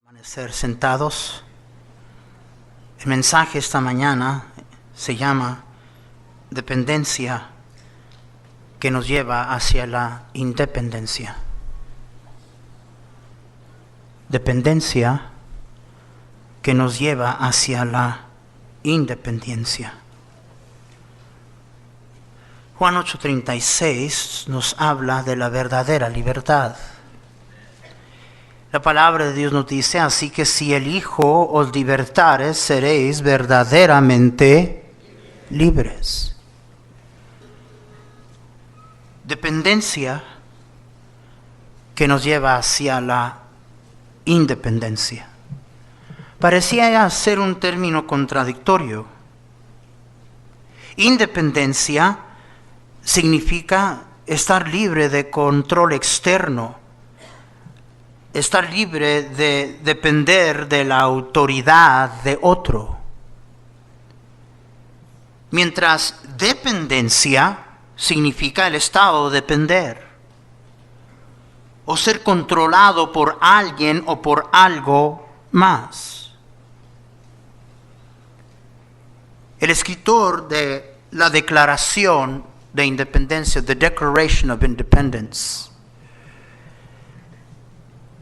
Permanecer sentados. El mensaje esta mañana se llama dependencia que nos lleva hacia la independencia. Dependencia que nos lleva hacia la independencia. Juan 8:36 nos habla de la verdadera libertad. La palabra de Dios nos dice, así que si el Hijo os libertare, seréis verdaderamente libres. Dependencia que nos lleva hacia la independencia. Parecía ser un término contradictorio. Independencia significa estar libre de control externo. Estar libre de depender de la autoridad de otro. Mientras dependencia significa el estado de depender. O ser controlado por alguien o por algo más. El escritor de la Declaración de Independencia, The Declaration of Independence,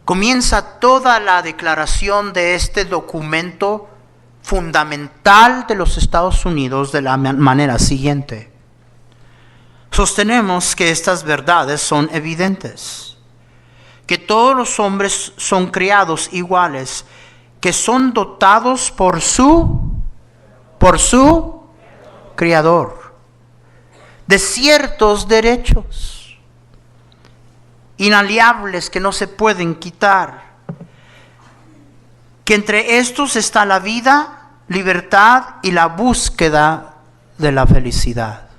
comienza toda la declaración de este documento fundamental de los Estados Unidos de la manera siguiente. Sostenemos que estas verdades son evidentes, que todos los hombres son creados iguales, que son dotados por su Creador de ciertos derechos inalienables que no se pueden quitar, que entre estos está la vida, libertad y la búsqueda de la felicidad.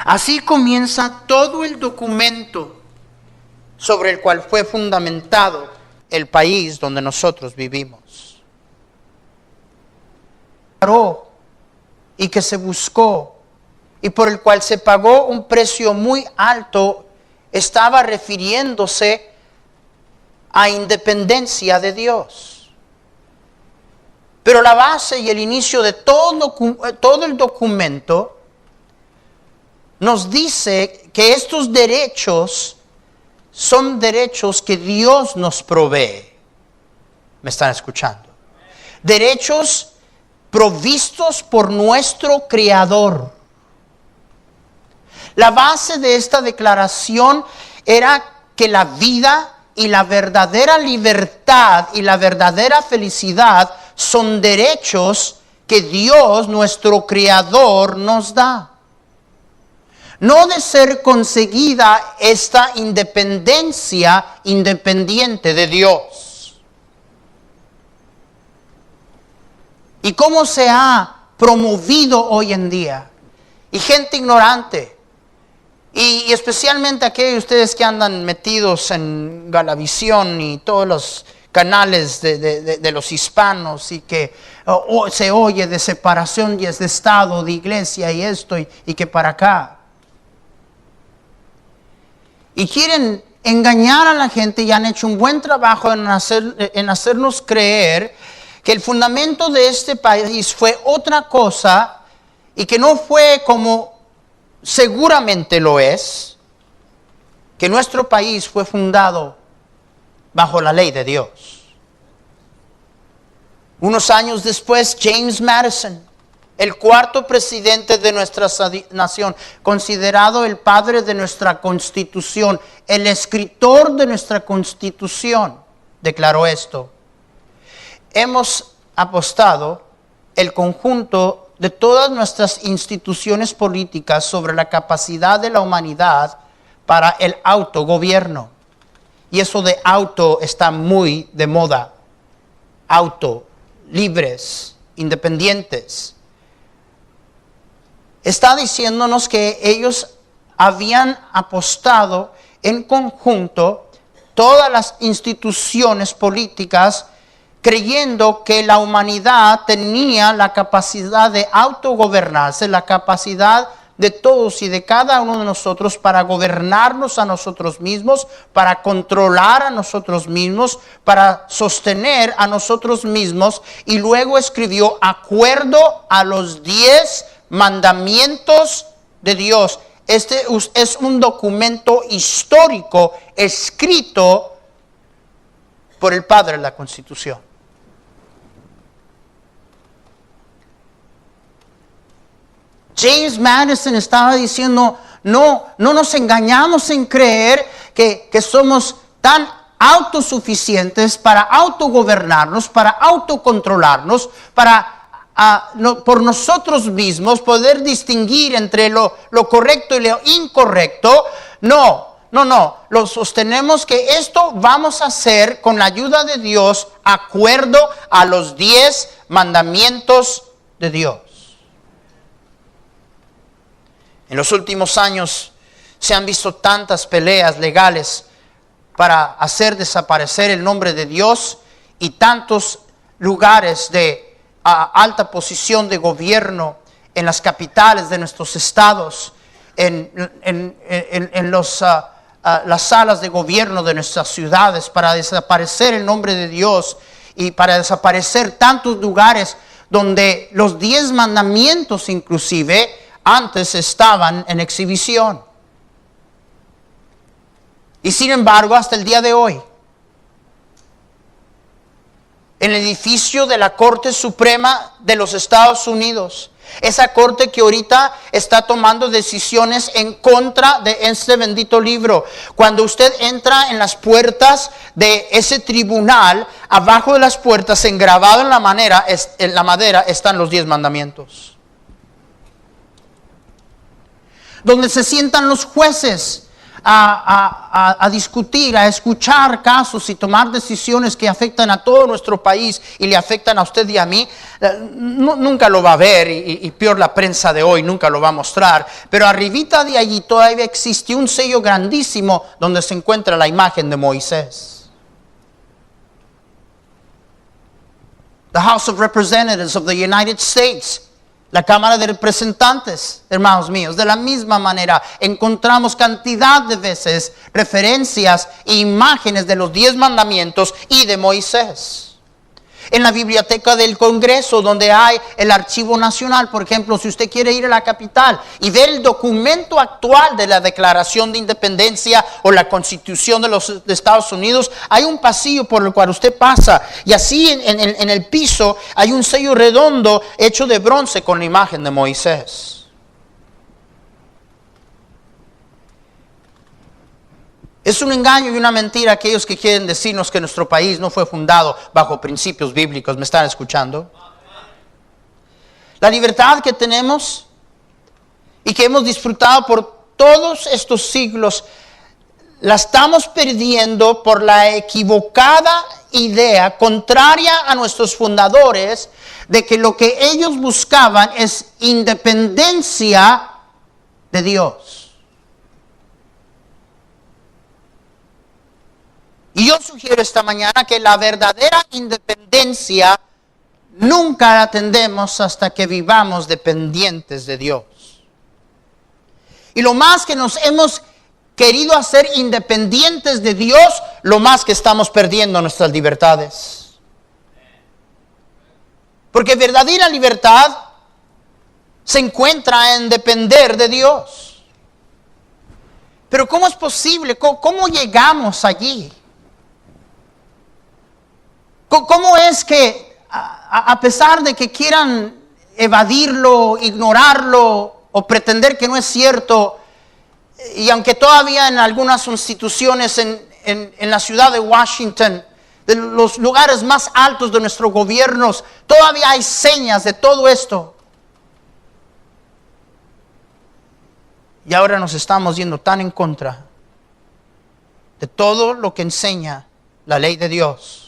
Así comienza todo el documento sobre el cual fue fundamentado el país donde nosotros vivimos. Y que se buscó y por el cual se pagó un precio muy alto, estaba refiriéndose a independencia de Dios. Pero la base y el inicio de todo el documento nos dice que estos derechos son derechos que Dios nos provee. ¿Me están escuchando? Derechos provistos por nuestro Creador. La base de esta declaración era que la vida y la verdadera libertad y la verdadera felicidad son derechos que Dios, nuestro Creador, nos da. No de ser conseguida esta independencia independiente de Dios. ¿Y cómo se ha promovido hoy en día? Y gente ignorante. Y especialmente aquellos de ustedes que andan metidos en Galavisión y todos los canales de los hispanos y que se oye de separación y es de Estado, de iglesia y esto y que para acá. Y quieren engañar a la gente y han hecho un buen trabajo en hacernos creer que el fundamento de este país fue otra cosa y que no fue como seguramente lo es, que nuestro país fue fundado bajo la ley de Dios. Unos años después, James Madison, el cuarto presidente de nuestra nación, considerado el padre de nuestra Constitución, el escritor de nuestra Constitución, declaró esto: hemos apostado el conjunto de todas nuestras instituciones políticas sobre la capacidad de la humanidad para el autogobierno. Y eso de auto está muy de moda. Auto, libres, independientes. Está diciéndonos que ellos habían apostado en conjunto todas las instituciones políticas creyendo que la humanidad tenía la capacidad de autogobernarse, la capacidad de todos y de cada uno de nosotros para gobernarnos a nosotros mismos, para controlar a nosotros mismos, para sostener a nosotros mismos. Y luego escribió acuerdo a los 10 mandamientos de Dios. Este es un documento histórico escrito por el padre de la Constitución. James Madison estaba diciendo, no nos engañamos en creer que somos tan autosuficientes para autogobernarnos, para autocontrolarnos, para por nosotros mismos poder distinguir entre lo correcto y lo incorrecto. No, lo sostenemos que esto vamos a hacer con la ayuda de Dios, acuerdo a los 10 mandamientos de Dios. En los últimos años se han visto tantas peleas legales para hacer desaparecer el nombre de Dios y tantos lugares de alta posición de gobierno en las capitales de nuestros estados, en las salas de gobierno de nuestras ciudades, para desaparecer el nombre de Dios y para desaparecer tantos lugares donde los 10 mandamientos inclusive antes estaban en exhibición. Y sin embargo, hasta el día de hoy, en el edificio de la Corte Suprema de los Estados Unidos, esa corte que ahorita está tomando decisiones en contra de este bendito libro. Cuando usted entra en las puertas de ese tribunal, abajo de las puertas, engrabado en la madera, están los 10 mandamientos. Donde se sientan los jueces a discutir, a escuchar casos y tomar decisiones que afectan a todo nuestro país y le afectan a usted y a mí. Nunca lo va a ver y peor la prensa de hoy nunca lo va a mostrar. Pero arribita de allí todavía existe un sello grandísimo donde se encuentra la imagen de Moisés. The House of Representatives of the United States. La Cámara de Representantes, hermanos míos, de la misma manera encontramos cantidad de veces referencias e imágenes de los 10 mandamientos y de Moisés. En la biblioteca del Congreso, donde hay el Archivo Nacional, por ejemplo, si usted quiere ir a la capital y ver el documento actual de la Declaración de Independencia o la Constitución de Estados Unidos, hay un pasillo por el cual usted pasa y así en el piso hay un sello redondo hecho de bronce con la imagen de Moisés. Es un engaño y una mentira aquellos que quieren decirnos que nuestro país no fue fundado bajo principios bíblicos. ¿Me están escuchando? La libertad que tenemos y que hemos disfrutado por todos estos siglos, la estamos perdiendo por la equivocada idea, contraria a nuestros fundadores, de que lo que ellos buscaban es independencia de Dios. Y yo sugiero esta mañana que la verdadera independencia nunca la tendremos hasta que vivamos dependientes de Dios. Y lo más que nos hemos querido hacer independientes de Dios, lo más que estamos perdiendo nuestras libertades. Porque verdadera libertad se encuentra en depender de Dios. Pero ¿cómo es posible? ¿Cómo llegamos allí? ¿Cómo es que a pesar de que quieran evadirlo, ignorarlo o pretender que no es cierto, y aunque todavía en algunas instituciones en la ciudad de Washington, de los lugares más altos de nuestros gobiernos, todavía hay señas de todo esto? Y ahora nos estamos yendo tan en contra de todo lo que enseña la ley de Dios,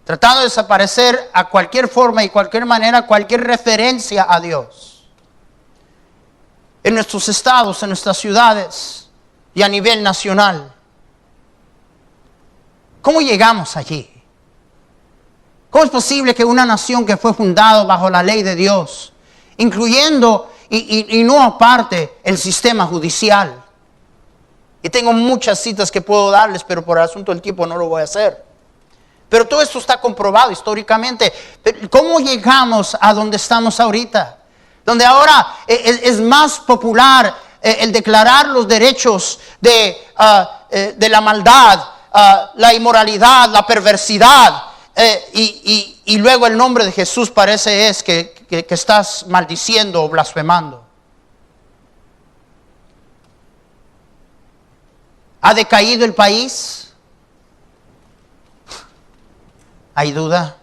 tratando de desaparecer a cualquier forma y cualquier manera, cualquier referencia a Dios. En nuestros estados, en nuestras ciudades y a nivel nacional. ¿Cómo llegamos allí? ¿Cómo es posible que una nación que fue fundada bajo la ley de Dios, incluyendo y no aparte el sistema judicial. Y tengo muchas citas que puedo darles, pero por el asunto del tiempo no lo voy a hacer. Pero todo esto está comprobado históricamente. ¿Cómo llegamos a donde estamos ahorita? Donde ahora es más popular el declarar los derechos de la maldad, la inmoralidad, la perversidad, y luego el nombre de Jesús parece que estás maldiciendo o blasfemando. ¿Ha decaído el país? ¿Hay duda?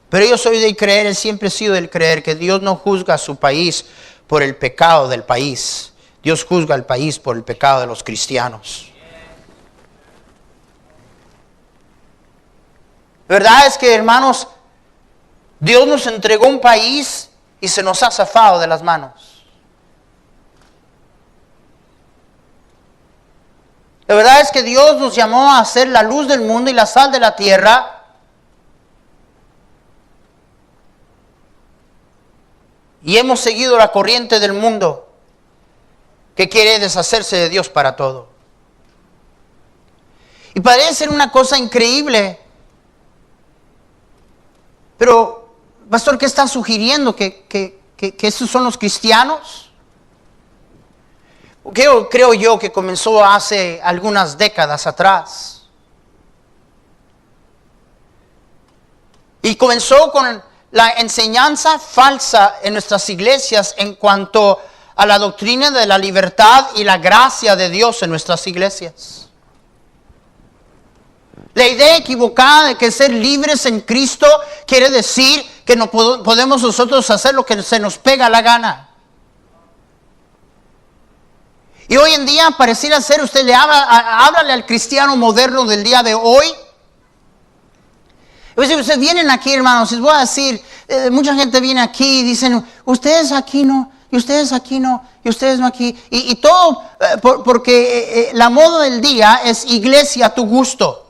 Pero yo soy de creer, siempre he sido del creer que Dios no juzga a su país por el pecado del país. Dios juzga al país por el pecado de los cristianos. La verdad es que, hermanos, Dios nos entregó un país y se nos ha zafado de las manos. La verdad es que Dios nos llamó a ser la luz del mundo y la sal de la tierra. Y hemos seguido la corriente del mundo que quiere deshacerse de Dios para todo. Y parece ser una cosa increíble. Pero, pastor, ¿qué está sugiriendo? ¿Que esos son los cristianos? Creo yo que comenzó hace algunas décadas atrás. Y comenzó con la enseñanza falsa en nuestras iglesias en cuanto a la doctrina de la libertad y la gracia de Dios en nuestras iglesias. La idea equivocada de que ser libres en Cristo quiere decir que no podemos nosotros hacer lo que se nos pega la gana. Y hoy en día pareciera ser, usted háblale al cristiano moderno del día de hoy. Ustedes vienen aquí, hermanos, les voy a decir, mucha gente viene aquí y dicen, ustedes aquí no, y ustedes aquí no, y ustedes no aquí. Y todo porque la moda del día es iglesia a tu gusto.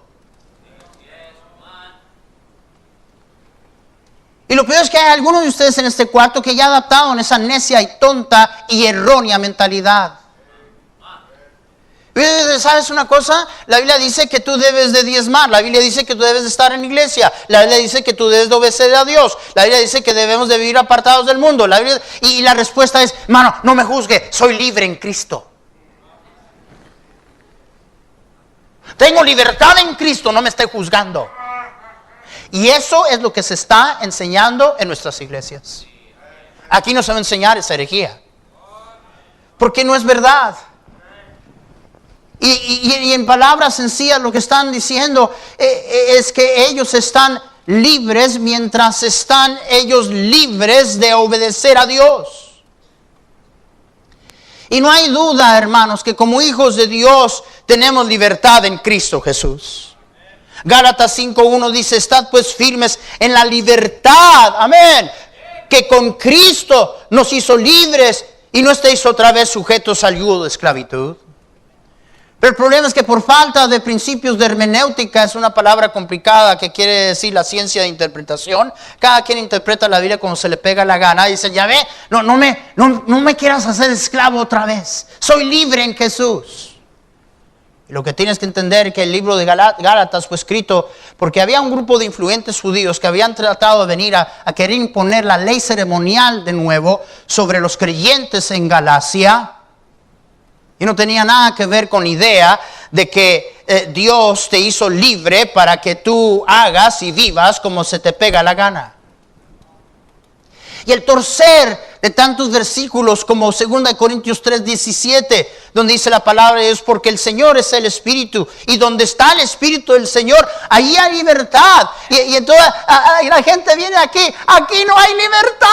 Y lo peor es que hay algunos de ustedes en este cuarto que ya adaptaron esa necia y tonta y errónea mentalidad. ¿Sabes una cosa? La Biblia dice que tú debes de diezmar. La Biblia dice que tú debes de estar en la iglesia. La Biblia dice que tú debes de obedecer a Dios. La Biblia dice que debemos de vivir apartados del mundo. Y la respuesta es, hermano, no me juzgue, soy libre en Cristo. Tengo libertad en Cristo, no me esté juzgando. Y eso es lo que se está enseñando en nuestras iglesias. Aquí no se va a enseñar esa herejía, porque no es verdad. Y en palabras sencillas lo que están diciendo es que ellos están libres mientras están ellos libres de obedecer a Dios. Y no hay duda, hermanos, que como hijos de Dios tenemos libertad en Cristo Jesús. Gálatas 5:1 dice, estad pues firmes en la libertad, amén, que con Cristo nos hizo libres y no estéis otra vez sujetos al yugo de esclavitud. Pero el problema es que por falta de principios de hermenéutica, es una palabra complicada que quiere decir la ciencia de interpretación. Cada quien interpreta la Biblia como se le pega la gana. Dice, ya ve, no me quieras hacer esclavo otra vez. Soy libre en Jesús. Y lo que tienes que entender es que el libro de Gálatas fue escrito porque había un grupo de influyentes judíos que habían tratado de venir a querer imponer la ley ceremonial de nuevo sobre los creyentes en Galacia. Y no tenía nada que ver con la idea de que Dios te hizo libre para que tú hagas y vivas como se te pega la gana. Y el torcer de tantos versículos como 2 Corintios 3:17, donde dice la palabra de Dios, porque el Señor es el Espíritu, y donde está el Espíritu del Señor, ahí hay libertad. Y entonces la gente viene aquí no hay libertad.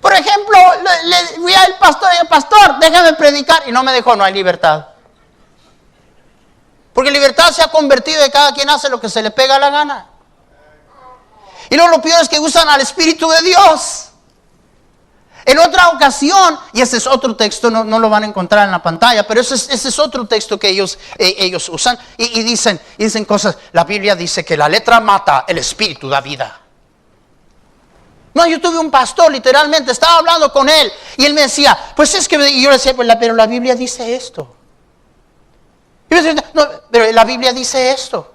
Por ejemplo, le fui al pastor y el pastor, déjame predicar, y no me dejó, no hay libertad. Porque libertad se ha convertido en cada quien hace lo que se le pega la gana. Y luego lo peor es que usan al Espíritu de Dios. En otra ocasión, y ese es otro texto, no lo van a encontrar en la pantalla, pero ese es otro texto que ellos usan y dicen cosas. La Biblia dice que la letra mata, el Espíritu da vida. No, yo tuve un pastor, literalmente, estaba hablando con él. Y él me decía, pues es que, y yo le decía, pues pero la Biblia dice esto. Y yo decía, no, pero la Biblia dice esto.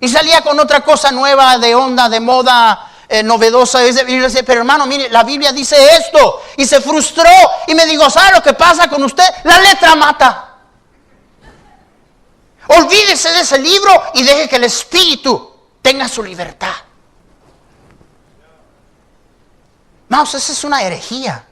Y salía con otra cosa nueva, de onda, de moda, novedosa. Y yo decía, pero hermano, mire, la Biblia dice esto. Y se frustró. Y me dijo, ¿sabe lo que pasa con usted? La letra mata. Olvídese de ese libro y deje que el Espíritu tenga su libertad. Vamos, esa es una herejía.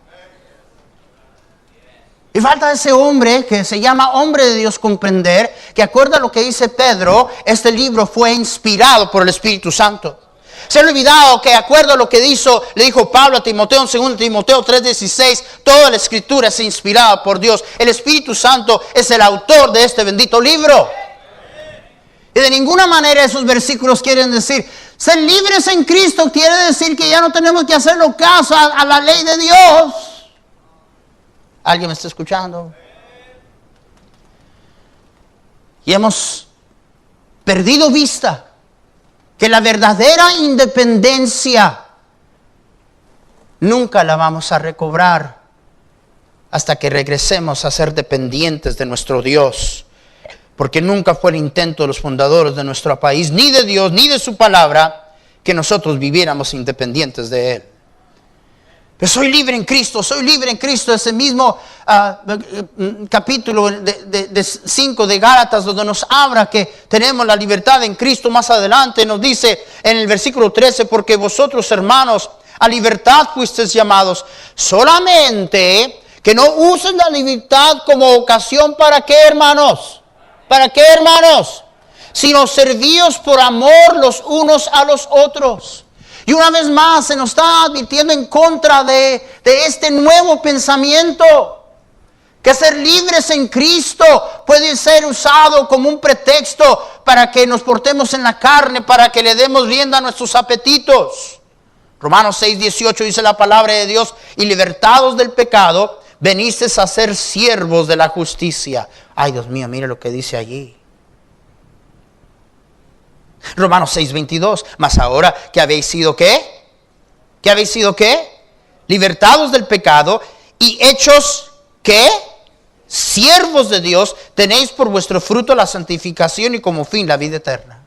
Y falta ese hombre que se llama hombre de Dios comprender, que acuerda lo que dice Pedro, este libro fue inspirado por el Espíritu Santo. Se han olvidado que acuerdo a lo que le dijo Pablo a Timoteo en 2 Timoteo 3:16, toda la escritura es inspirada por Dios. El Espíritu Santo es el autor de este bendito libro. Y de ninguna manera esos versículos quieren decir, ser libres en Cristo quiere decir que ya no tenemos que hacerlo caso a la ley de Dios. ¿Alguien me está escuchando? Y hemos perdido vista que la verdadera independencia nunca la vamos a recobrar hasta que regresemos a ser dependientes de nuestro Dios. Porque nunca fue el intento de los fundadores de nuestro país, ni de Dios, ni de su palabra, que nosotros viviéramos independientes de Él. Pero soy libre en Cristo, soy libre en Cristo. Ese mismo capítulo de 5 de Gálatas, donde nos habla que tenemos la libertad en Cristo, más adelante nos dice en el versículo 13, porque vosotros, hermanos, a libertad fuisteis llamados, solamente que no usen la libertad como ocasión para qué, hermanos. ¿Para qué, hermanos? Sino servíos por amor los unos a los otros. Y una vez más se nos está advirtiendo en contra de este nuevo pensamiento. Que ser libres en Cristo puede ser usado como un pretexto para que nos portemos en la carne, para que le demos rienda a nuestros apetitos. Romanos 6:18 dice la palabra de Dios, y libertados del pecado, venisteis a ser siervos de la justicia. Ay, Dios mío, mire lo que dice allí. Romanos 6:22. Mas ahora que habéis sido ¿qué? ¿Que habéis sido qué? Libertados del pecado y hechos ¿qué? Siervos de Dios, tenéis por vuestro fruto la santificación y como fin la vida eterna.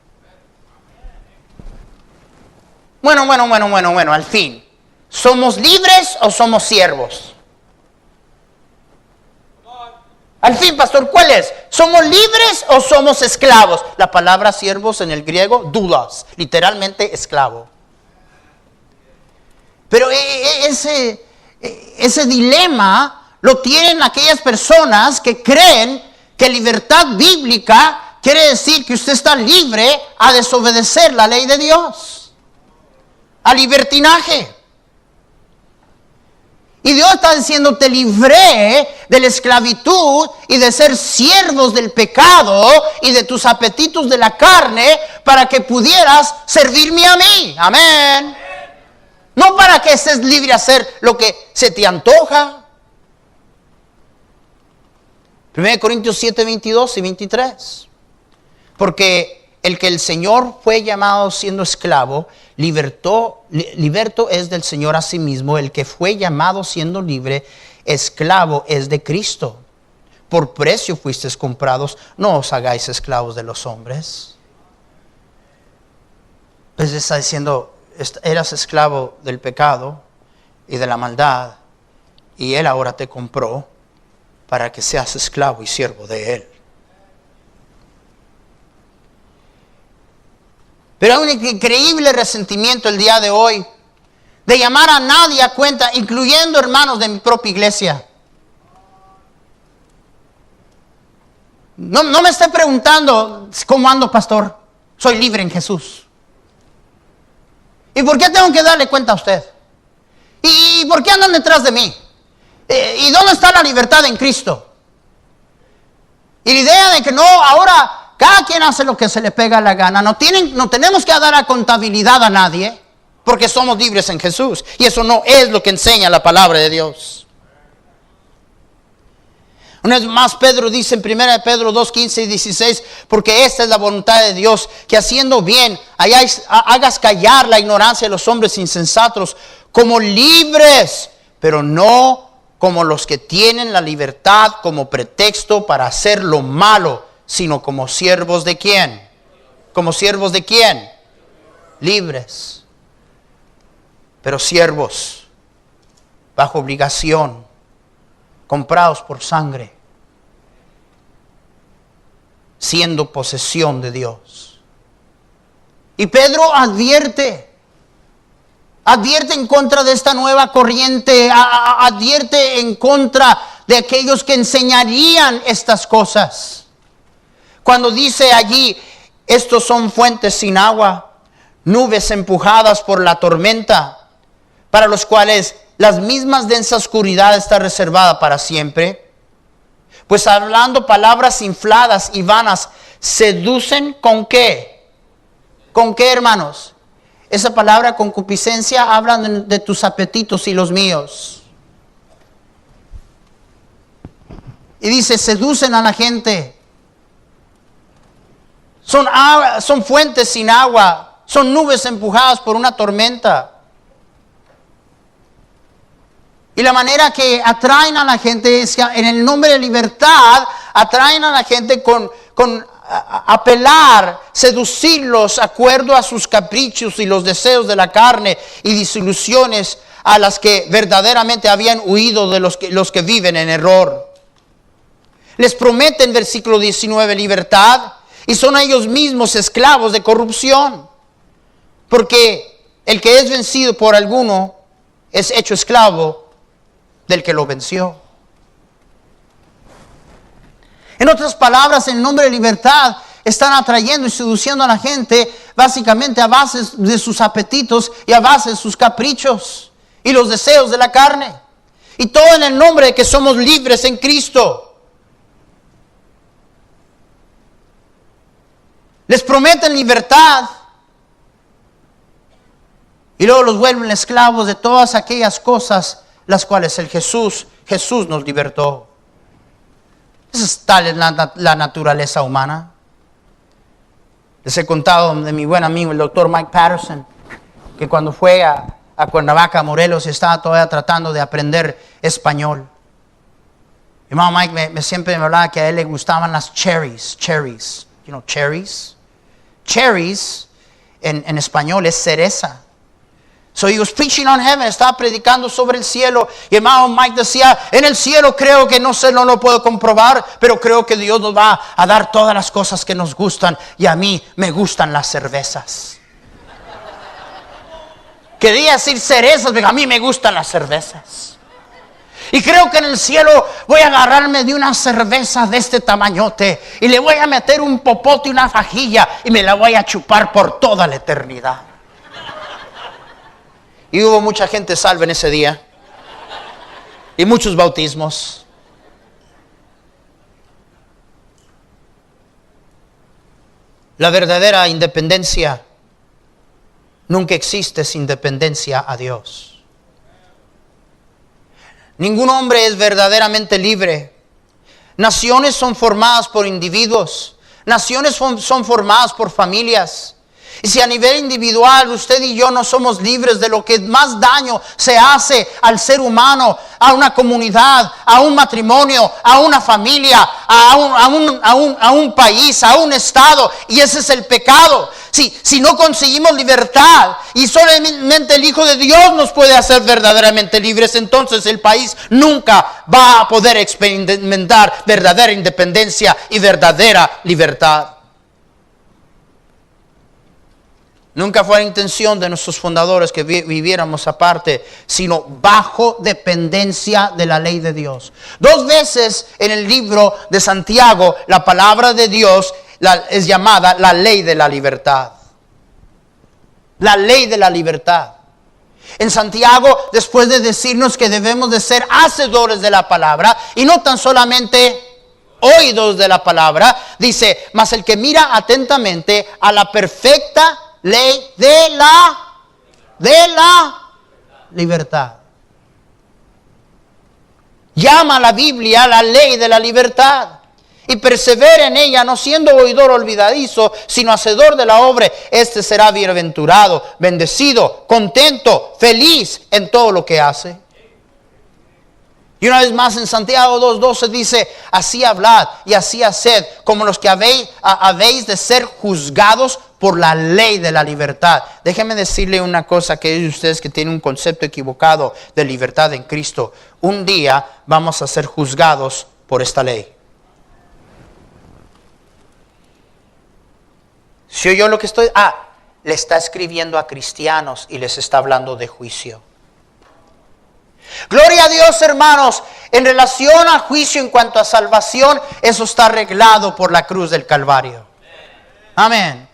Bueno, al fin. ¿Somos libres o somos siervos? Al fin, pastor, ¿cuál es? ¿Somos libres o somos esclavos? La palabra siervos en el griego, doulos, literalmente esclavo. Pero ese dilema lo tienen aquellas personas que creen que libertad bíblica quiere decir que usted está libre a desobedecer la ley de Dios, a libertinaje. Y Dios está diciendo, te libré de la esclavitud y de ser siervos del pecado y de tus apetitos de la carne para que pudieras servirme a mí. Amén. No para que estés libre a hacer lo que se te antoja. 1 Corintios 7, 22 y 23. Porque el que el Señor fue llamado siendo esclavo, liberto es del Señor a sí mismo. El que fue llamado siendo libre, esclavo es de Cristo. Por precio fuisteis comprados, no os hagáis esclavos de los hombres. Pues está diciendo, eras esclavo del pecado y de la maldad, y Él ahora te compró para que seas esclavo y siervo de Él. Pero hay un increíble resentimiento el día de hoy de llamar a nadie a cuenta, incluyendo hermanos de mi propia iglesia. No me esté preguntando cómo ando, pastor. Soy libre en Jesús. ¿Y por qué tengo que darle cuenta a usted? ¿Y por qué andan detrás de mí? ¿Y dónde está la libertad en Cristo? Y la idea de que no, ahora cada quien hace lo que se le pega la gana. No tenemos que dar a contabilidad a nadie, porque somos libres en Jesús. Y eso no es lo que enseña la palabra de Dios. Una vez más Pedro dice en 1 Pedro 2, 15 y 16, porque esta es la voluntad de Dios, que haciendo bien hagas callar la ignorancia de los hombres insensatos como libres, pero no como los que tienen la libertad como pretexto para hacer lo malo, sino como siervos de ¿quién? ¿Como siervos de quién? Libres, pero siervos bajo obligación, comprados por sangre, siendo posesión de Dios. Y Pedro advierte en contra de esta nueva corriente, advierte en contra de aquellos que enseñarían estas cosas. Cuando dice allí, estos son fuentes sin agua, nubes empujadas por la tormenta, para los cuales las mismas densa oscuridad está reservada para siempre. Pues hablando palabras infladas y vanas, seducen ¿con qué? ¿Con qué, hermanos? Esa palabra concupiscencia habla de tus apetitos y los míos. Y dice, seducen a la gente. Son fuentes sin agua, son nubes empujadas por una tormenta. Y la manera que atraen a la gente es que en el nombre de libertad atraen a la gente con apelar, seducirlos de acuerdo a sus caprichos y los deseos de la carne y disilusiones a las que verdaderamente habían huido de los que viven en error. Les prometen, versículo 19, libertad, y son ellos mismos esclavos de corrupción, porque el que es vencido por alguno es hecho esclavo del que lo venció. En otras palabras, en nombre de libertad, están atrayendo y seduciendo a la gente básicamente a base de sus apetitos y a base de sus caprichos y los deseos de la carne. Y todo en el nombre de que somos libres en Cristo. Les prometen libertad y luego los vuelven esclavos de todas aquellas cosas las cuales el Jesús nos libertó. Esa es tal es la naturaleza humana. Les he contado de mi buen amigo el doctor Mike Patterson, que cuando fue a Cuernavaca, Morelos, estaba todavía tratando de aprender español. Mi hermano Mike siempre me hablaba que a él le gustaban las cherries. You know, cherries? Cherries en español es cereza. So he was preaching on heaven, estaba predicando sobre el cielo. Y hermano Mike decía, en el cielo creo que no lo puedo comprobar, pero creo que Dios nos va a dar todas las cosas que nos gustan. Y a mí me gustan las cervezas. Quería decir cerezas, pero a mí me gustan las cervezas. Y creo que en el cielo voy a agarrarme de una cerveza de este tamañote y le voy a meter un popote y una fajilla y me la voy a chupar por toda la eternidad. Y hubo mucha gente salva en ese día. Y muchos bautismos. La verdadera independencia nunca existe sin dependencia a Dios. Ningún hombre es verdaderamente libre. Naciones son formadas por individuos. Naciones son formadas por familias. Y si a nivel individual usted y yo no somos libres de lo que más daño se hace al ser humano, a una comunidad, a un matrimonio, a una familia, a un país, a un estado, y ese es el pecado. Si no conseguimos libertad y solamente el Hijo de Dios nos puede hacer verdaderamente libres, entonces el país nunca va a poder experimentar verdadera independencia y verdadera libertad. Nunca fue la intención de nuestros fundadores que viviéramos aparte, sino bajo dependencia de la ley de Dios. 2 veces en el libro de Santiago, la palabra de Dios es llamada la ley de la libertad. La ley de la libertad. En Santiago, después de decirnos que debemos de ser hacedores de la palabra y no tan solamente oídos de la palabra, dice, mas el que mira atentamente a la perfecta ley de la libertad. llama la Biblia la ley de la libertad. Y persevera en ella, no siendo oidor olvidadizo, sino hacedor de la obra. Este será bienaventurado, bendecido, contento, feliz en todo lo que hace. Y una vez más en Santiago 2:12 dice, así hablad y así haced, como los que habéis de ser juzgados por la ley de la libertad. Déjenme decirle una cosa, que es de ustedes que tienen un concepto equivocado de libertad en Cristo. Un día vamos a ser juzgados por esta ley. Si oyó lo que estoy... le está escribiendo a cristianos y les está hablando de juicio. Gloria a Dios, hermanos. En relación a juicio en cuanto a salvación, eso está arreglado por la cruz del Calvario. Amén.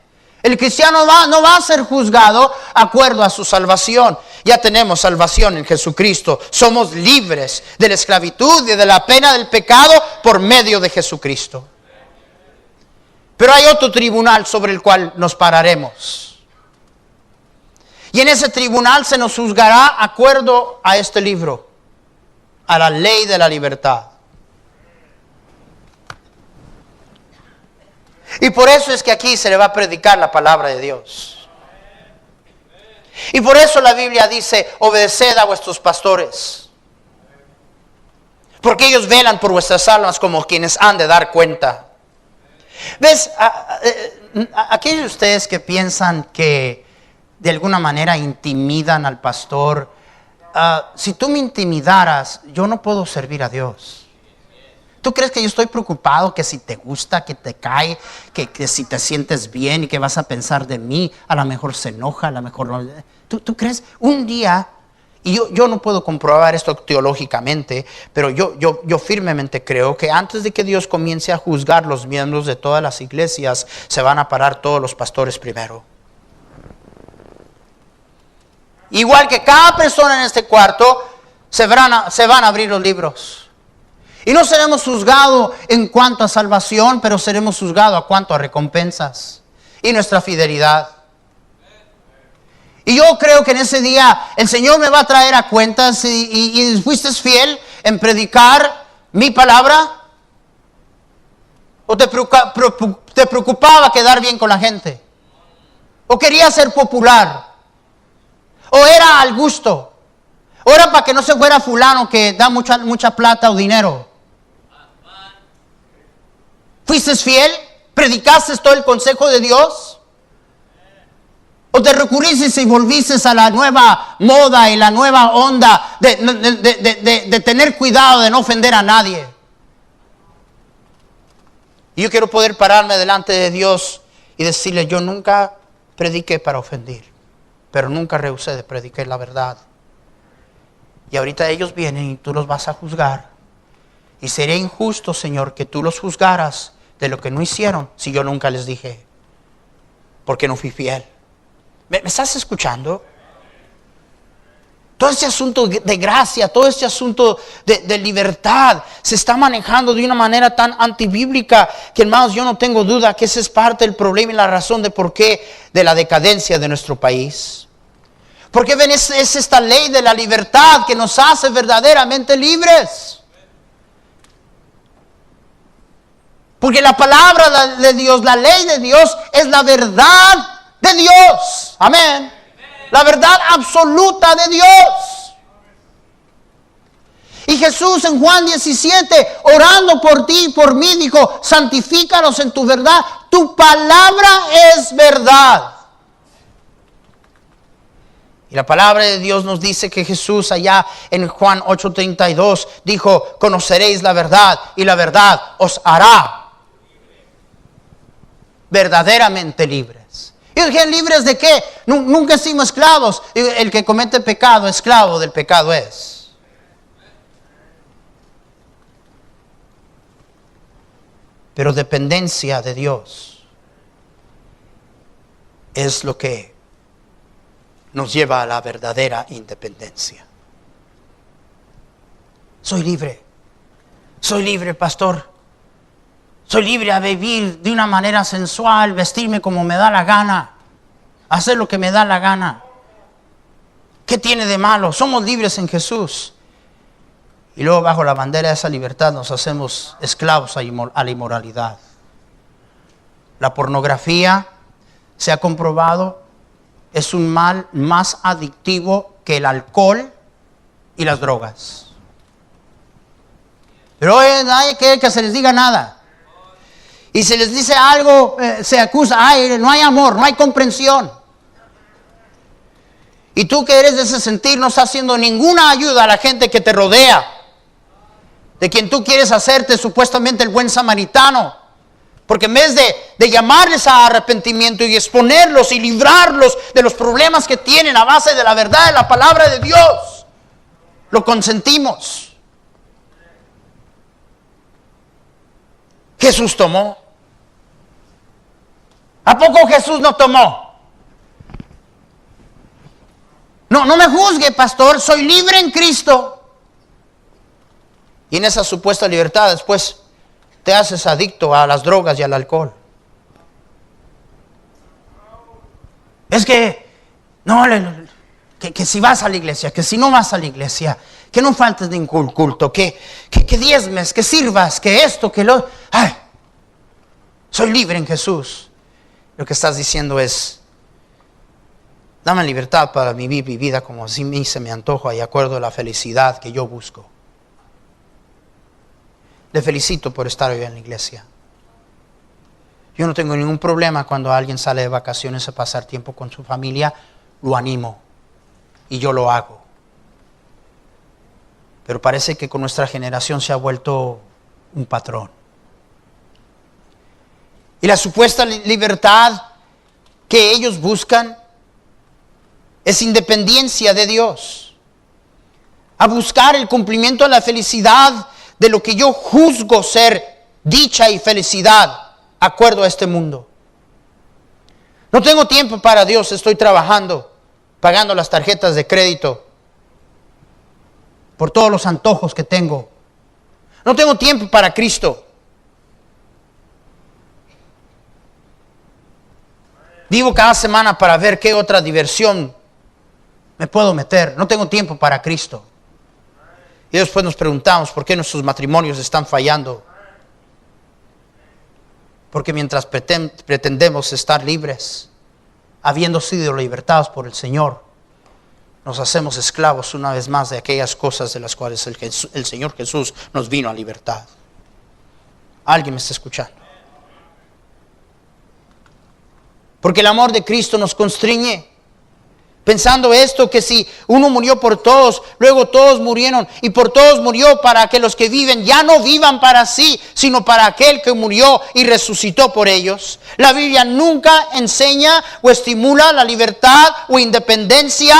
El cristiano no va a ser juzgado de acuerdo a su salvación. Ya tenemos salvación en Jesucristo. Somos libres de la esclavitud y de la pena del pecado por medio de Jesucristo. Pero hay otro tribunal sobre el cual nos pararemos. Y en ese tribunal se nos juzgará de acuerdo a este libro, a la ley de la libertad. Y por eso es que aquí se le va a predicar la palabra de Dios. Y por eso la Biblia dice, obedeced a vuestros pastores, porque ellos velan por vuestras almas como quienes han de dar cuenta. ¿Ves? Aquellos de ustedes que piensan que de alguna manera intimidan al pastor, si tú me intimidaras, yo no puedo servir a Dios. ¿Tú crees que yo estoy preocupado que si te gusta, que te cae, que si te sientes bien y que vas a pensar de mí, a lo mejor se enoja, a lo mejor no? ¿Tú crees? Un día, y yo no puedo comprobar esto teológicamente, pero yo firmemente creo que antes de que Dios comience a juzgar los miembros de todas las iglesias, se van a parar todos los pastores primero. Igual que cada persona en este cuarto, se van a abrir los libros. Y no seremos juzgados en cuanto a salvación, pero seremos juzgados a cuanto a recompensas y nuestra fidelidad. Y yo creo que en ese día el Señor me va a traer a cuentas y fuiste fiel en predicar mi palabra. ¿O te preocupaba quedar bien con la gente? ¿O quería ser popular? ¿O era al gusto? ¿O era para que no se fuera fulano que da mucha plata o dinero? ¿Fuiste fiel? ¿Predicaste todo el consejo de Dios? ¿O te recurriste y volviste a la nueva moda y la nueva onda de tener cuidado de no ofender a nadie? Y yo quiero poder pararme delante de Dios y decirle, yo nunca prediqué para ofender, pero nunca rehusé de predicar la verdad. Y ahorita ellos vienen y tú los vas a juzgar. Y sería injusto, Señor, que tú los juzgaras de lo que no hicieron si yo nunca les dije, porque no fui fiel. ¿Me estás escuchando? Todo este asunto de gracia, todo este asunto de libertad se está manejando de una manera tan antibíblica que, hermanos, yo no tengo duda que ese es parte del problema y la razón de por qué de la decadencia de nuestro país. Porque ven, es esta ley de la libertad que nos hace verdaderamente libres. Porque la palabra de Dios, la ley de Dios es la verdad de Dios. Amén. La verdad absoluta de Dios. Y Jesús en Juan 17, orando por ti y por mí, dijo, santifícalos en tu verdad. Tu palabra es verdad. Y la palabra de Dios nos dice que Jesús allá en Juan 8:32 dijo, conoceréis la verdad y la verdad os hará verdaderamente libres. ¿Y dije, libres de qué? Nunca fuimos esclavos. El que comete pecado, esclavo del pecado es. Pero dependencia de Dios es lo que nos lleva a la verdadera independencia. Soy libre, pastor. Soy libre a vivir de una manera sensual, vestirme como me da la gana, hacer lo que me da la gana. ¿Qué tiene de malo? Somos libres en Jesús. Y luego bajo la bandera de esa libertad nos hacemos esclavos a la inmoralidad. La pornografía, se ha comprobado, es un mal más adictivo que el alcohol y las drogas. Pero nadie quiere que se les diga nada. Y se les dice algo, se acusa, no hay amor, no hay comprensión. Y tú que eres de ese sentir no estás haciendo ninguna ayuda a la gente que te rodea, de quien tú quieres hacerte supuestamente el buen samaritano. Porque en vez de llamarles a arrepentimiento y exponerlos y librarlos de los problemas que tienen a base de la verdad de la palabra de Dios, lo consentimos. Jesús tomó. ¿A poco Jesús no tomó? No me juzgue, pastor, soy libre en Cristo. Y en esa supuesta libertad después te haces adicto a las drogas y al alcohol. Es que, que si vas a la iglesia, que si no vas a la iglesia, que no faltes ningún culto, que diezmes, que sirvas, que esto, que lo... soy libre en Jesús. Lo que estás diciendo es, dame libertad para vivir mi vida como así mí se me antoja y de acuerdo a la felicidad que yo busco. Le felicito por estar hoy en la iglesia. Yo no tengo ningún problema cuando alguien sale de vacaciones a pasar tiempo con su familia. Lo animo y yo lo hago. Pero parece que con nuestra generación se ha vuelto un patrón. Y la supuesta libertad que ellos buscan es independencia de Dios. A buscar el cumplimiento de la felicidad de lo que yo juzgo ser dicha y felicidad, acuerdo a este mundo. No tengo tiempo para Dios, estoy trabajando, pagando las tarjetas de crédito, por todos los antojos que tengo. No tengo tiempo para Cristo. Vivo cada semana para ver qué otra diversión me puedo meter. No tengo tiempo para Cristo. Y después nos preguntamos por qué nuestros matrimonios están fallando. Porque mientras pretendemos estar libres, habiendo sido libertados por el Señor, nos hacemos esclavos una vez más de aquellas cosas de las cuales el Señor Jesús nos vino a libertad. ¿Alguien me está escuchando? Porque el amor de Cristo nos constriñe. Pensando esto, que si uno murió por todos, luego todos murieron, y por todos murió para que los que viven ya no vivan para sí, sino para aquel que murió y resucitó por ellos. La Biblia nunca enseña o estimula la libertad o independencia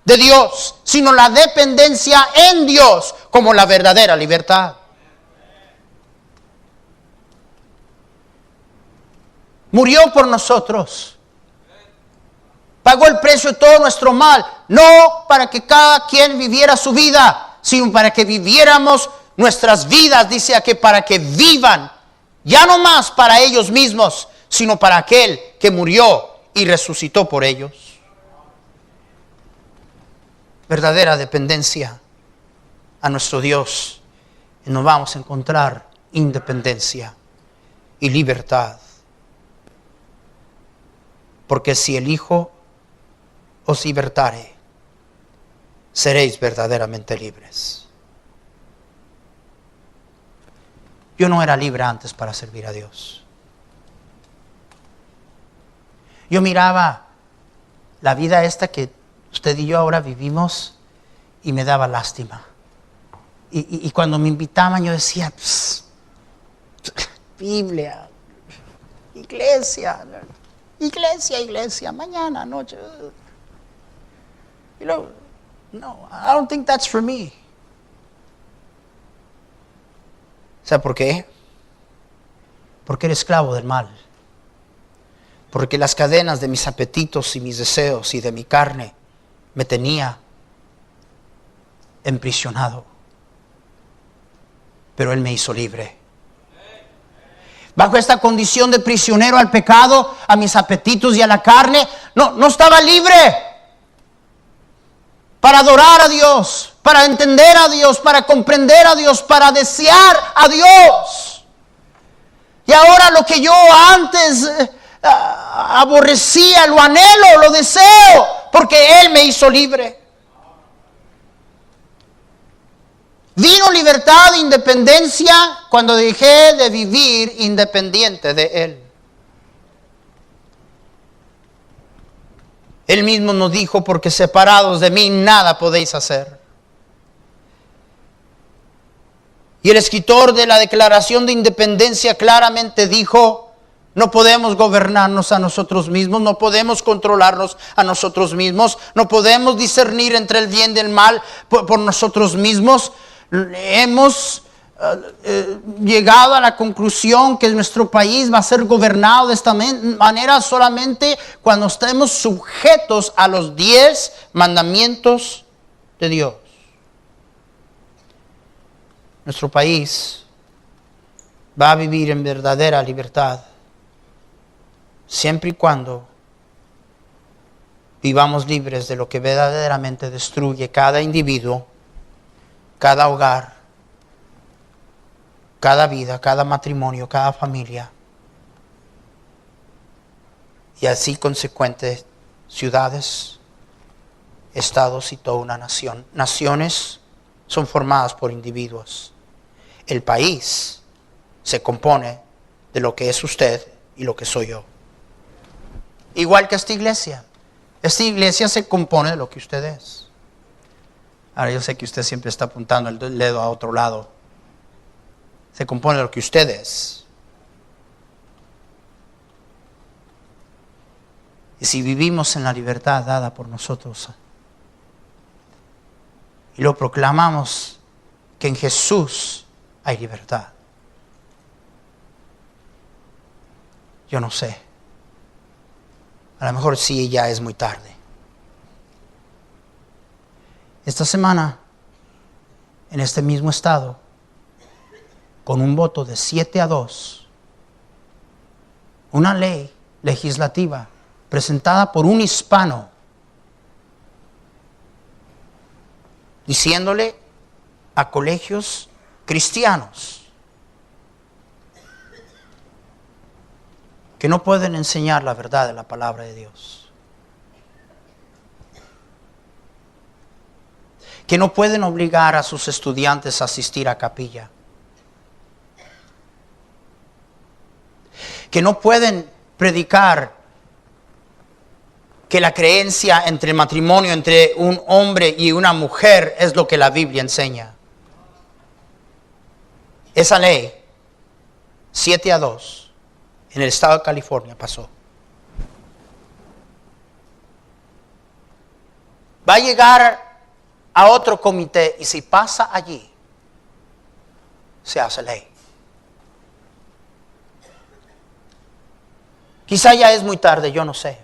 de Dios, sino la dependencia en Dios como la verdadera libertad. Murió por nosotros. Pagó el precio de todo nuestro mal, no para que cada quien viviera su vida, sino para que viviéramos nuestras vidas, dice aquí, para que vivan, ya no más para ellos mismos, sino para aquel que murió y resucitó por ellos. Verdadera dependencia a nuestro Dios, y nos vamos a encontrar independencia y libertad. Porque si el Hijo os libertare, seréis verdaderamente libres. Yo no era libre antes para servir a Dios. Yo miraba la vida esta que usted y yo ahora vivimos y me daba lástima. Y cuando me invitaban yo decía, Biblia, iglesia, mañana, noche. No, I don't think that's for me. ¿Sabe por qué? Porque era esclavo del mal. Porque las cadenas de mis apetitos y mis deseos y de mi carne me tenía emprisionado. Pero Él me hizo libre. Bajo esta condición de prisionero al pecado, a mis apetitos y a la carne, no estaba libre para adorar a Dios, para entender a Dios, para comprender a Dios, para desear a Dios. Y ahora lo que yo antes aborrecía, lo anhelo, lo deseo, porque Él me hizo libre. Vino libertad e independencia cuando dejé de vivir independiente de Él. Él mismo nos dijo, porque separados de mí nada podéis hacer. Y el escritor de la Declaración de Independencia claramente dijo, no podemos gobernarnos a nosotros mismos, no podemos controlarnos a nosotros mismos, no podemos discernir entre el bien y el mal por nosotros mismos. Hemos llegado a la conclusión que nuestro país va a ser gobernado de esta manera solamente cuando estemos sujetos a los 10 mandamientos de Dios. Nuestro país va a vivir en verdadera libertad siempre y cuando vivamos libres de lo que verdaderamente destruye cada individuo, cada hogar, cada vida, cada matrimonio, cada familia. Y así consecuente, ciudades, estados y toda una nación. Naciones son formadas por individuos. El país se compone de lo que es usted y lo que soy yo. Igual que esta iglesia. Esta iglesia se compone de lo que usted es. Ahora yo sé que usted siempre está apuntando el dedo a otro lado. Se compone de lo que usted es. Y si vivimos en la libertad dada por nosotros y lo proclamamos que en Jesús hay libertad. Yo no sé. A lo mejor sí ya es muy tarde. Esta semana, en este mismo estado, con un voto de 7-2, una ley legislativa presentada por un hispano, diciéndole a colegios cristianos que no pueden enseñar la verdad de la palabra de Dios, que no pueden obligar a sus estudiantes a asistir a capilla, que no pueden predicar que la creencia entre el matrimonio entre un hombre y una mujer es lo que la Biblia enseña. Esa ley, 7-2, en el estado de California pasó. Va a llegar a otro comité y si pasa allí, se hace ley. Quizá ya es muy tarde, yo no sé.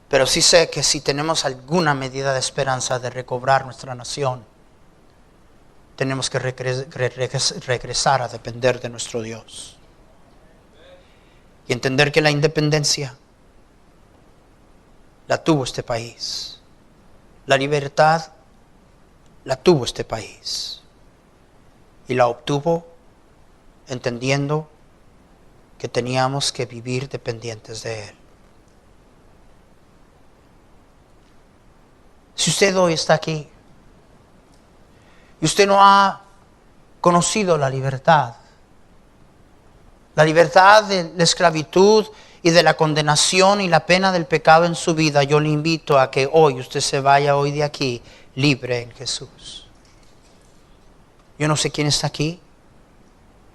Pero sí sé que si tenemos alguna medida de esperanza de recobrar nuestra nación, tenemos que regresar a depender de nuestro Dios. Y entender que la independencia la tuvo este país. La libertad la tuvo este país. Y la obtuvo entendiendo que teníamos que vivir dependientes de Él. Si usted hoy está aquí y usted no ha conocido la libertad de la esclavitud y de la condenación y la pena del pecado en su vida, yo le invito a que hoy usted se vaya hoy de aquí libre en Jesús. Yo no sé quién está aquí.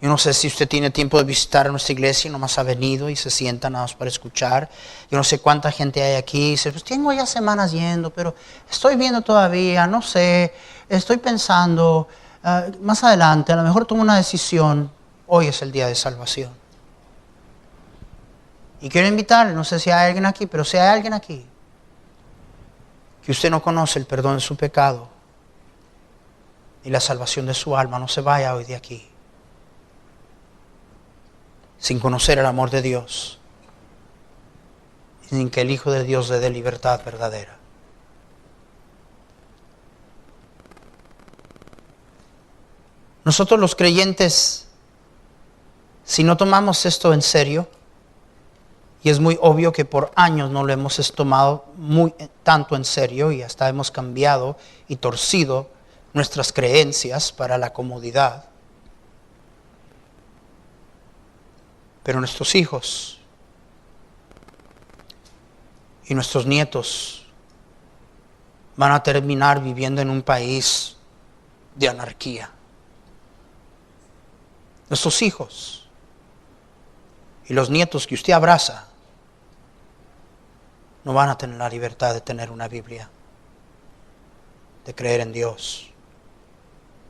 Yo no sé si usted tiene tiempo de visitar a nuestra iglesia y nomás ha venido y se sienta nada más para escuchar. Yo no sé cuánta gente hay aquí y dice, pues tengo ya semanas yendo, pero estoy viendo todavía, no sé, estoy pensando, más adelante, a lo mejor tomo una decisión. Hoy es el día de salvación. Y quiero invitarle, no sé si hay alguien aquí, pero si hay alguien aquí que usted no conoce el perdón de su pecado y la salvación de su alma, no se vaya hoy de aquí sin conocer el amor de Dios, sin que el Hijo de Dios le dé libertad verdadera. Nosotros los creyentes, si no tomamos esto en serio, y es muy obvio que por años no lo hemos tomado tanto en serio y hasta hemos cambiado y torcido nuestras creencias para la comodidad. Pero nuestros hijos y nuestros nietos van a terminar viviendo en un país de anarquía. Nuestros hijos y los nietos que usted abraza no van a tener la libertad de tener una Biblia, de creer en Dios,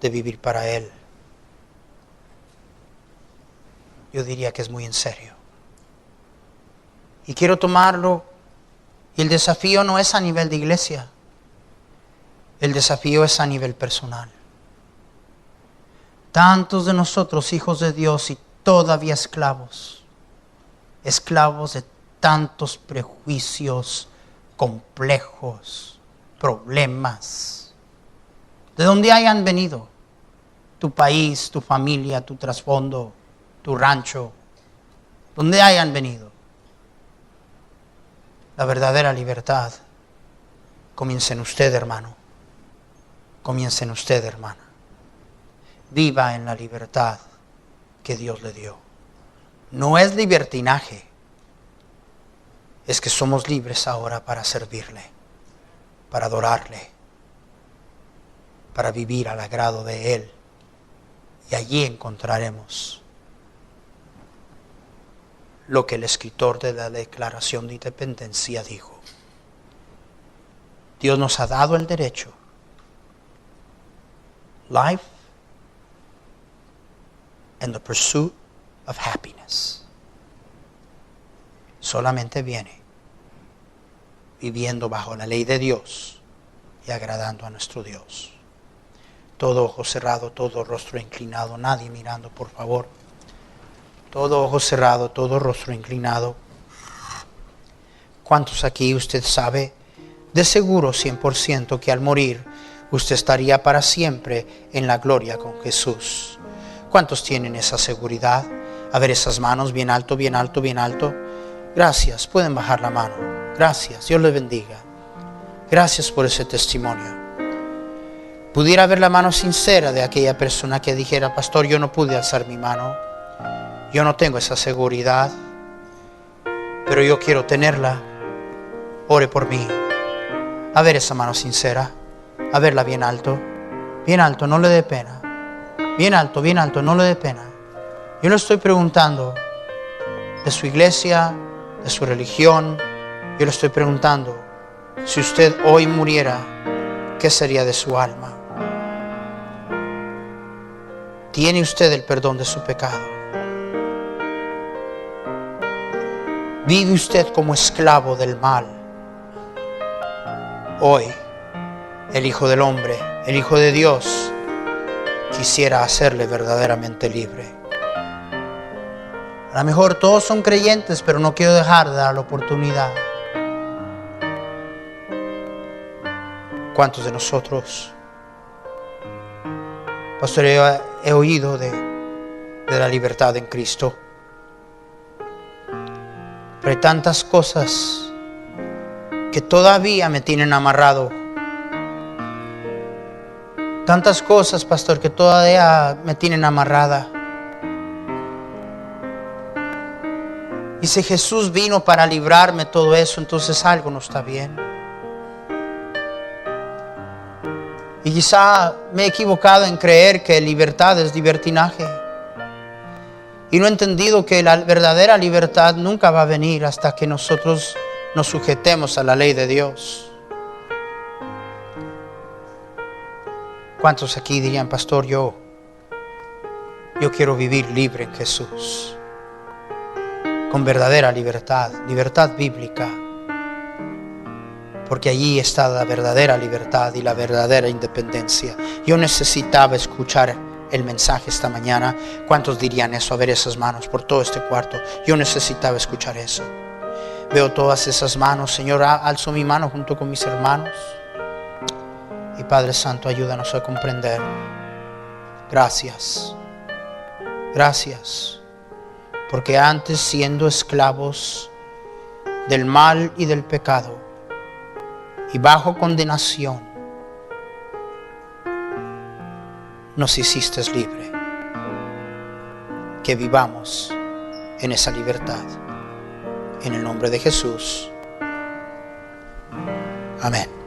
de vivir para Él. Yo diría que es muy en serio. Y quiero tomarlo, y el desafío no es a nivel de iglesia, el desafío es a nivel personal. Tantos de nosotros, hijos de Dios y todavía esclavos de tantos prejuicios, complejos, problemas, de donde hayan venido, tu país, tu familia, tu trasfondo, tu rancho, donde hayan venido. La verdadera libertad comienza en usted, hermano. Comienza en usted, hermana. Viva en la libertad que Dios le dio. No es libertinaje. Es que somos libres ahora para servirle, para adorarle, para vivir al agrado de Él. Y allí encontraremos lo que el escritor de la Declaración de Independencia dijo. Dios nos ha dado el derecho. Life and the pursuit of happiness. Solamente viene viviendo bajo la ley de Dios y agradando a nuestro Dios. Todo ojo cerrado, todo rostro inclinado, nadie mirando, por favor. Todo ojo cerrado, todo rostro inclinado. ¿Cuántos aquí usted sabe de seguro 100% que al morir usted estaría para siempre en la gloria con Jesús? ¿Cuántos tienen esa seguridad? A ver esas manos bien alto, bien alto, bien alto. Gracias, pueden bajar la mano. Gracias, Dios les bendiga. Gracias por ese testimonio. Pudiera ver la mano sincera de aquella persona que dijera, pastor, yo no pude alzar mi mano. Yo no tengo esa seguridad, pero yo quiero tenerla. Ore por mí. A ver esa mano sincera. A verla bien alto. Bien alto, no le dé pena. Bien alto, no le dé pena. Yo le estoy preguntando de su iglesia, de su religión. Yo le estoy preguntando, si usted hoy muriera, ¿qué sería de su alma? ¿Tiene usted el perdón de su pecado? ¿Vive usted como esclavo del mal? Hoy, el Hijo del Hombre, el Hijo de Dios, quisiera hacerle verdaderamente libre. A lo mejor todos son creyentes, pero no quiero dejar de dar la oportunidad. ¿Cuántos de nosotros, pastor, he oído de la libertad en Cristo? Pero hay tantas cosas que todavía me tienen amarrado. Tantas cosas, pastor, que todavía me tienen amarrada. Y si Jesús vino para librarme de todo eso, entonces algo no está bien. Y quizá me he equivocado en creer que libertad es libertinaje. Y no he entendido que la verdadera libertad nunca va a venir hasta que nosotros nos sujetemos a la ley de Dios. ¿Cuántos aquí dirían, pastor, yo quiero vivir libre en Jesús? Con verdadera libertad, libertad bíblica. Porque allí está la verdadera libertad y la verdadera independencia. Yo necesitaba escuchar el mensaje esta mañana. ¿Cuántos dirían eso? A ver esas manos por todo este cuarto. Yo necesitaba escuchar eso. Veo todas esas manos. Señor, alzo mi mano junto con mis hermanos. Y Padre Santo, ayúdanos a comprender Gracias. Gracias. Porque antes, siendo esclavos del mal y del pecado y bajo condenación, nos hiciste libre. Que vivamos en esa libertad. En el nombre de Jesús. Amén.